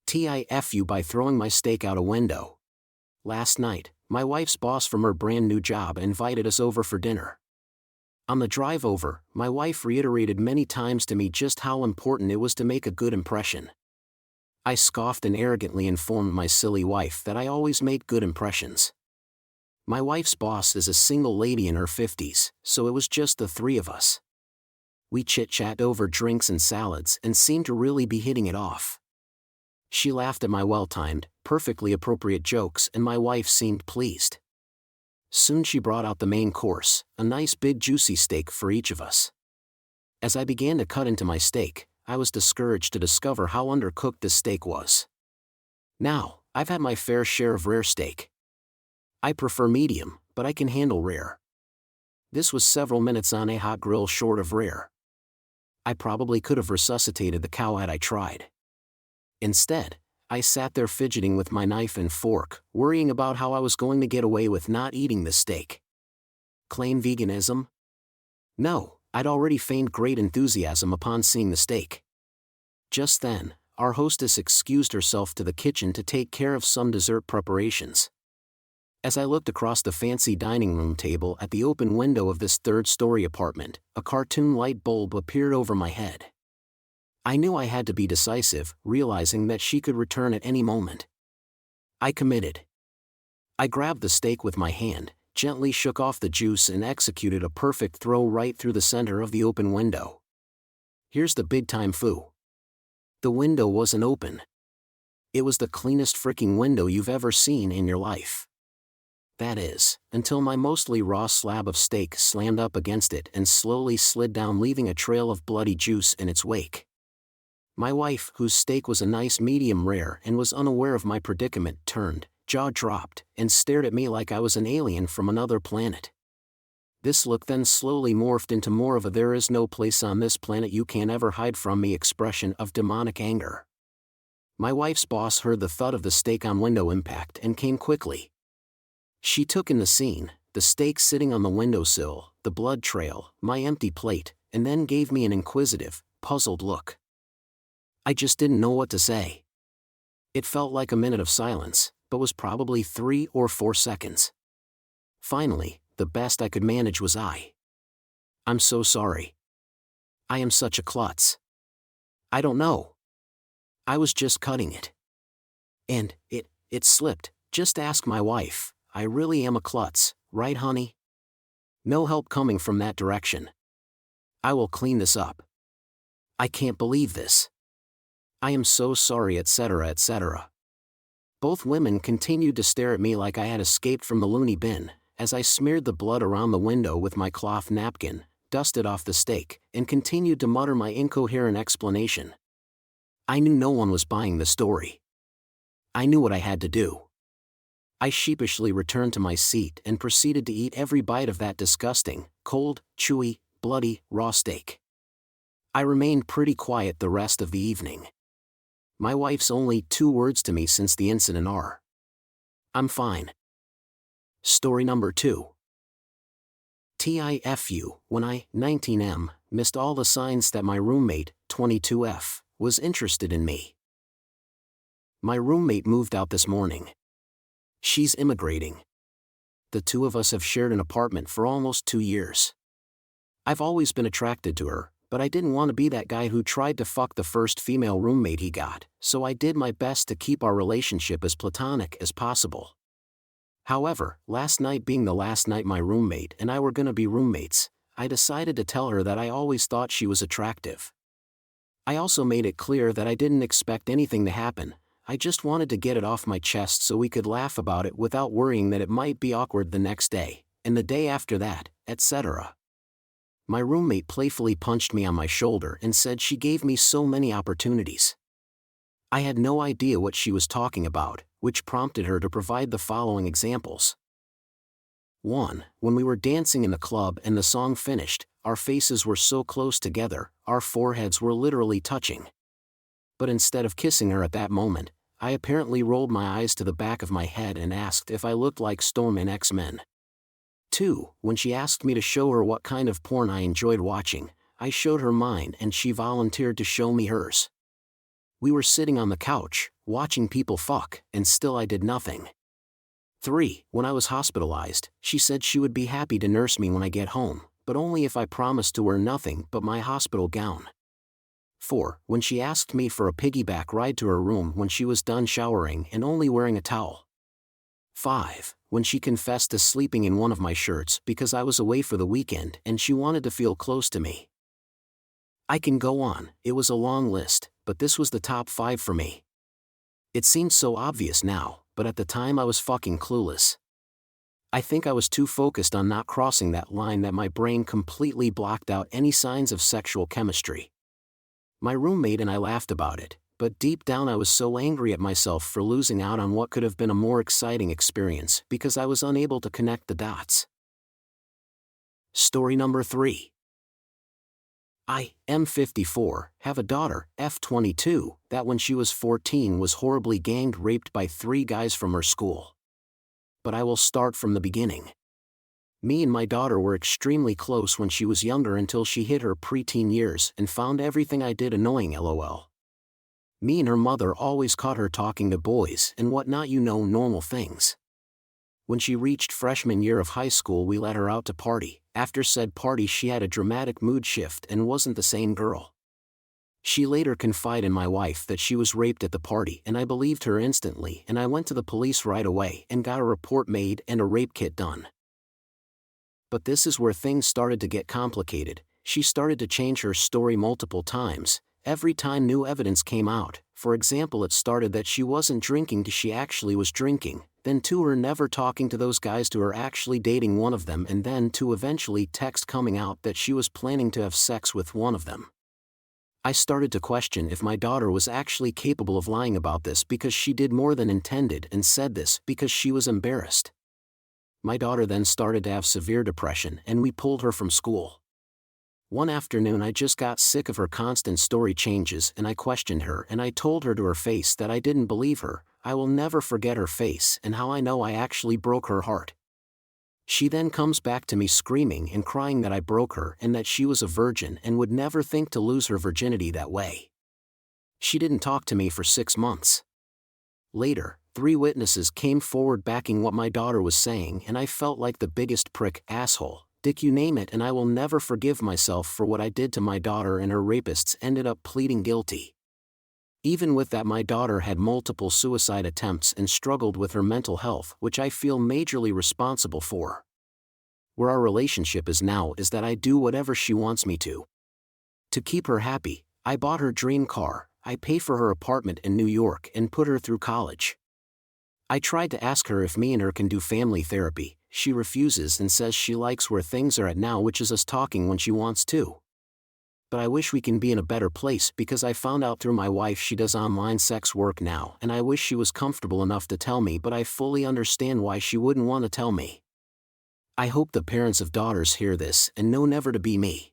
TIFU by throwing my steak out a window. Last night, my wife's boss from her brand new job invited us over for dinner. On the drive over, my wife reiterated many times to me just how important it was to make a good impression. I scoffed and arrogantly informed my silly wife that I always made good impressions. My wife's boss is a single lady in her 50s, so it was just the three of us. We chit-chat over drinks and salads and seemed to really be hitting it off. She laughed at my well-timed, perfectly appropriate jokes and my wife seemed pleased. Soon she brought out the main course, a nice big juicy steak for each of us. As I began to cut into my steak, I was discouraged to discover how undercooked this steak was. Now, I've had my fair share of rare steak. I prefer medium, but I can handle rare. This was several minutes on a hot grill short of rare. I probably could have resuscitated the cow had I tried. Instead, I sat there fidgeting with my knife and fork, worrying about how I was going to get away with not eating the steak. Claim veganism? No, I'd already feigned great enthusiasm upon seeing the steak. Just then, our hostess excused herself to the kitchen to take care of some dessert preparations. As I looked across the fancy dining room table at the open window of this third-story apartment, a cartoon light bulb appeared over my head. I knew I had to be decisive, realizing that she could return at any moment. I committed. I grabbed the steak with my hand, gently shook off the juice and executed a perfect throw right through the center of the open window. Here's the big-time foo. The window wasn't open. It was the cleanest fricking window you've ever seen in your life. That is, until my mostly raw slab of steak slammed up against it and slowly slid down, leaving a trail of bloody juice in its wake. My wife, whose steak was a nice medium rare and was unaware of my predicament, turned, jaw dropped, and stared at me like I was an alien from another planet. This look then slowly morphed into more of a "there is no place on this planet you can ever hide from me" expression of demonic anger. My wife's boss heard the thud of the steak on window impact and came quickly. She took in the scene, the steak sitting on the windowsill, the blood trail, my empty plate, and then gave me an inquisitive, puzzled look. I just didn't know what to say. It felt like a minute of silence, but was probably 3 or 4 seconds. Finally, the best I could manage was "I'm so sorry. I am such a klutz. I don't know. I was just cutting it. And, it slipped. Just ask my wife. I really am a klutz, right honey? No help coming from that direction. I will clean this up. I can't believe this. I am so sorry, etc., etc." Both women continued to stare at me like I had escaped from the loony bin, as I smeared the blood around the window with my cloth napkin, dusted off the steak, and continued to mutter my incoherent explanation. I knew no one was buying the story. I knew what I had to do. I sheepishly returned to my seat and proceeded to eat every bite of that disgusting, cold, chewy, bloody, raw steak. I remained pretty quiet the rest of the evening. My wife's only 2 words to me since the incident are, "I'm fine." Story number 2. TIFU, when I, 19M, missed all the signs that my roommate, 22F, was interested in me. My roommate moved out this morning. She's immigrating. The two of us have shared an apartment for almost 2 years. I've always been attracted to her, but I didn't want to be that guy who tried to fuck the first female roommate he got, so I did my best to keep our relationship as platonic as possible. However, last night being the last night my roommate and I were gonna be roommates, I decided to tell her that I always thought she was attractive. I also made it clear that I didn't expect anything to happen. I just wanted to get it off my chest so we could laugh about it without worrying that it might be awkward the next day, and the day after that, etc. My roommate playfully punched me on my shoulder and said she gave me so many opportunities. I had no idea what she was talking about, which prompted her to provide the following examples. 1. When we were dancing in the club and the song finished, our faces were so close together, our foreheads were literally touching. But instead of kissing her at that moment, I apparently rolled my eyes to the back of my head and asked if I looked like Storm in X-Men. 2. When she asked me to show her what kind of porn I enjoyed watching, I showed her mine and she volunteered to show me hers. We were sitting on the couch, watching people fuck, and still I did nothing. 3. When I was hospitalized, she said she would be happy to nurse me when I get home, but only if I promised to wear nothing but my hospital gown. 4. When she asked me for a piggyback ride to her room when she was done showering and only wearing a towel. 5. When she confessed to sleeping in one of my shirts because I was away for the weekend and she wanted to feel close to me. I can go on, it was a long list, but this was the top 5 for me. It seems so obvious now, but at the time I was fucking clueless. I think I was too focused on not crossing that line that my brain completely blocked out any signs of sexual chemistry. My roommate and I laughed about it, but deep down I was so angry at myself for losing out on what could have been a more exciting experience because I was unable to connect the dots. Story number 3. I, M54, have a daughter, F22, that when she was 14 was horribly gang raped by 3 guys from her school. But I will start from the beginning. Me and my daughter were extremely close when she was younger until she hit her preteen years and found everything I did annoying, lol. Me and her mother always caught her talking to boys and whatnot, normal things. When she reached freshman year of high school we let her out to party. After said party she had a dramatic mood shift and wasn't the same girl. She later confided in my wife that she was raped at the party and I believed her instantly and I went to the police right away and got a report made and a rape kit done. But this is where things started to get complicated. She started to change her story multiple times, every time new evidence came out. For example, it started that she wasn't drinking to she actually was drinking, then to her never talking to those guys to her actually dating one of them, and then to eventually text coming out that she was planning to have sex with one of them. I started to question if my daughter was actually capable of lying about this because she did more than intended and said this because she was embarrassed. My daughter then started to have severe depression and we pulled her from school. One afternoon I just got sick of her constant story changes and I questioned her and I told her to her face that I didn't believe her. I will never forget her face and how I know I actually broke her heart. She then comes back to me screaming and crying that I broke her and that she was a virgin and would never think to lose her virginity that way. She didn't talk to me for 6 months. Later, 3 witnesses came forward backing what my daughter was saying and I felt like the biggest prick, asshole, dick, you name it, and I will never forgive myself for what I did to my daughter, and her rapists ended up pleading guilty. Even with that, my daughter had multiple suicide attempts and struggled with her mental health, which I feel majorly responsible for. Where our relationship is now is that I do whatever she wants me to. To keep her happy, I bought her dream car, I pay for her apartment in New York and put her through college. I tried to ask her if me and her can do family therapy. She refuses and says she likes where things are at now, which is us talking when she wants to. But I wish we can be in a better place because I found out through my wife she does online sex work now, and I wish she was comfortable enough to tell me, but I fully understand why she wouldn't want to tell me. I hope the parents of daughters hear this and know never to be me.